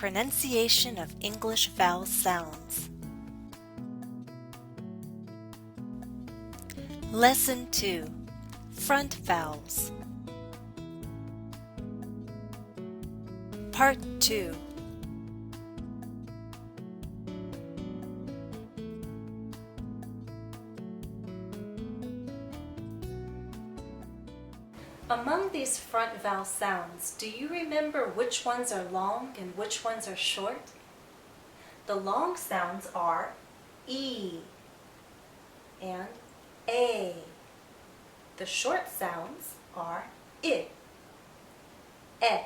Pronunciation of English vowel sounds. Lesson 2. Front vowels. Part 2. Among these front vowel sounds, do you remember which ones are long and which ones are short? The long sounds are E and A. The short sounds are I, E, A.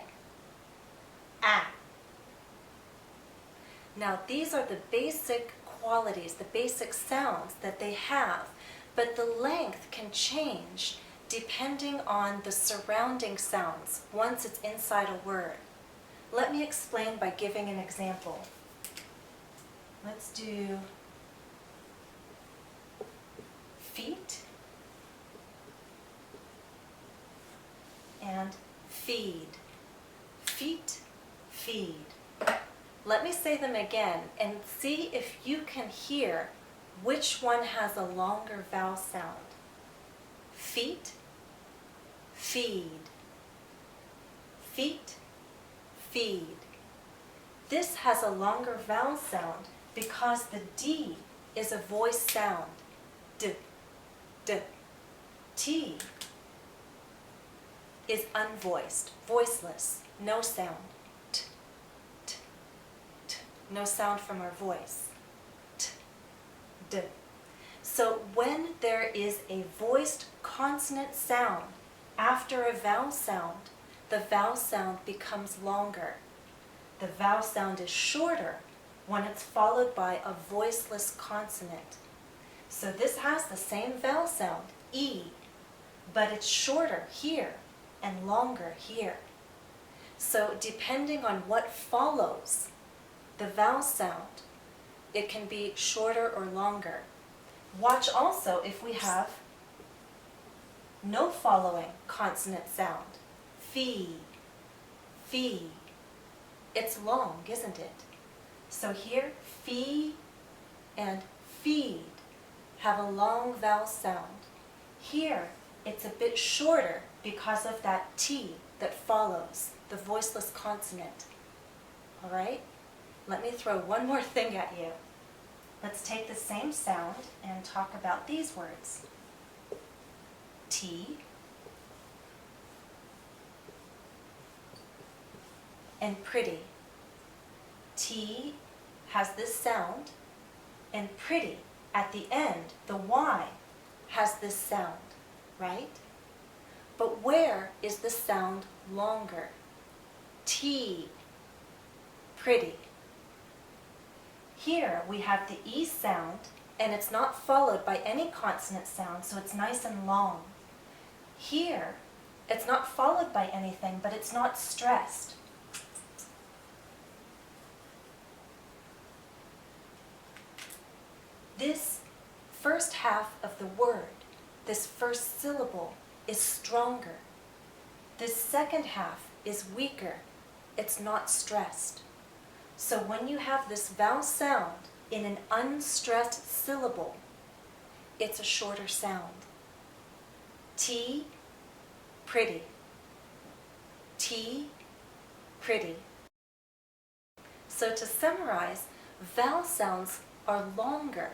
Now these are the basic qualities, the basic sounds that they have, but the length can change depending on the surrounding sounds once it's inside a word. Let me explain by giving an example. Let's do feet and feed. Feet, feed. Let me say them again and see if you can hear which one has a longer vowel sound. Feet, feed. Feet, feed. This has a longer vowel sound because the D is a voice sound. D, D. T is unvoiced, voiceless, no sound. T, T, T. No sound from our voice. T, D. So when there is a voiced consonant sound after a vowel sound, the vowel sound becomes longer. The vowel sound is shorter when it's followed by a voiceless consonant. So this has the same vowel sound, E, but it's shorter here and longer here. So depending on what follows the vowel sound, it can be shorter or longer. Watch also if we have no following consonant sound. Fee, fee. It's long, isn't it? So here, fee and feed have a long vowel sound. Here, it's a bit shorter because of that T that follows, the voiceless consonant. All right? Let me throw one more thing at you. Let's take the same sound and talk about these words. T and pretty. T has this sound, and pretty at the end, the Y, has this sound, right? But where is the sound longer? T, pretty. Here we have the E sound, and it's not followed by any consonant sound, so it's nice and long. Here, it's not followed by anything, but it's not stressed. This first half of the word, this first syllable, is stronger. This second half is weaker. It's not stressed. So when you have this vowel sound in an unstressed syllable, it's a shorter sound. T, pretty. T, pretty. So to summarize, vowel sounds are longer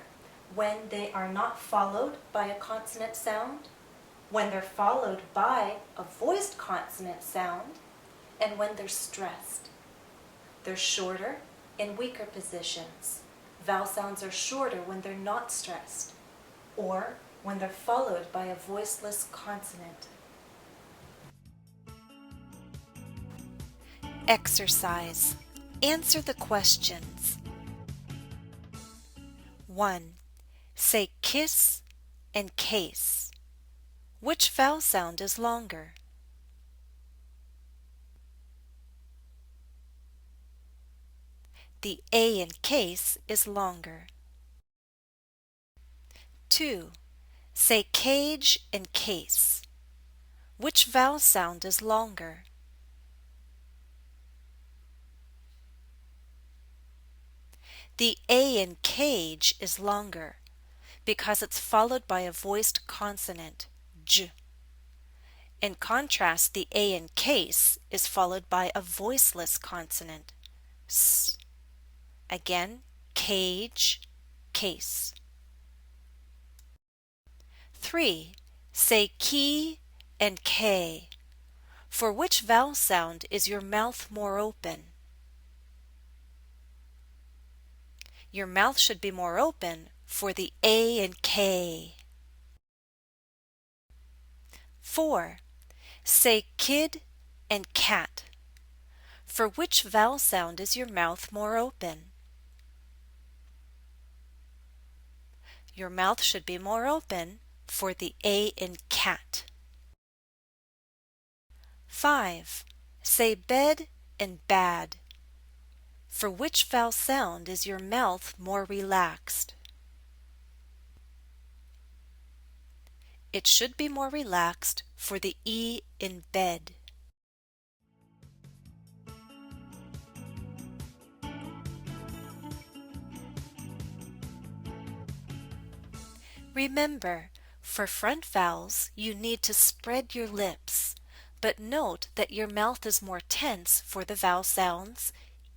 when they are not followed by a consonant sound, when they're followed by a voiced consonant sound, and when they're stressed. They're shorter in weaker positions. Vowel sounds are shorter when they're not stressed, or when they're followed by a voiceless consonant. Exercise. Answer the questions. 1. Say kiss and case. Which vowel sound is longer? The A in case is longer. 2. Say cage and case. Which vowel sound is longer? The A in cage is longer because it's followed by a voiced consonant, j. In contrast, the A in case is followed by a voiceless consonant, s. Again, cage, case. 3. Say key and K. For which vowel sound is your mouth more open? Your mouth should be more open for the A and K. 4. Say kid and cat. For which vowel sound is your mouth more open? Your mouth should be more open for the A in cat. 5. Say bed and bad. For which vowel sound is your mouth more relaxed? It should be more relaxed for the E in bed. Remember, for front vowels, you need to spread your lips, but note that your mouth is more tense for the vowel sounds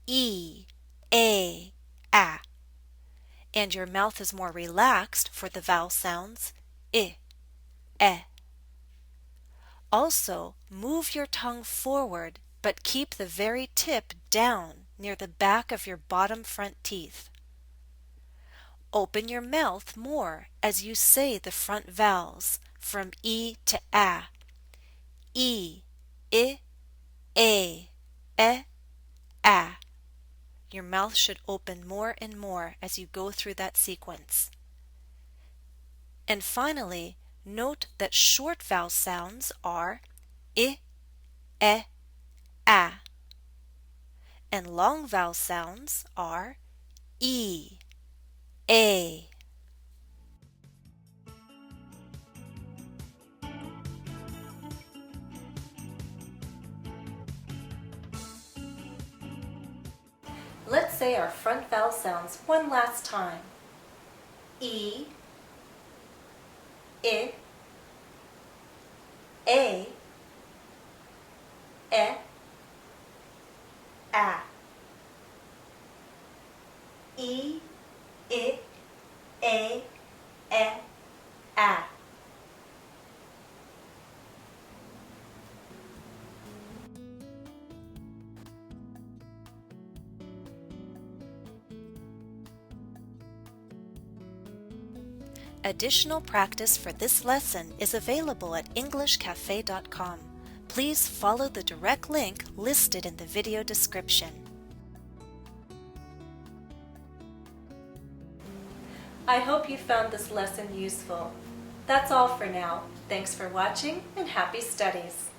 E, A, A, and your mouth is more relaxed for the vowel sounds I, E. Also, move your tongue forward, but keep the very tip down near the back of your bottom front teeth. Open your mouth more as you say the front vowels from E to A. E, I, A, E, A. Your mouth should open more and more as you go through that sequence. And finally, note that short vowel sounds are I, E, A. And long vowel sounds are E, A. Let's say our front vowel sounds one last time. E, I, A, E, A. E, I, A, E, A. Additional practice for this lesson is available at EnglishCafe.com. Please follow the direct link listed in the video description. I hope you found this lesson useful. That's all for now. Thanks for watching and happy studies!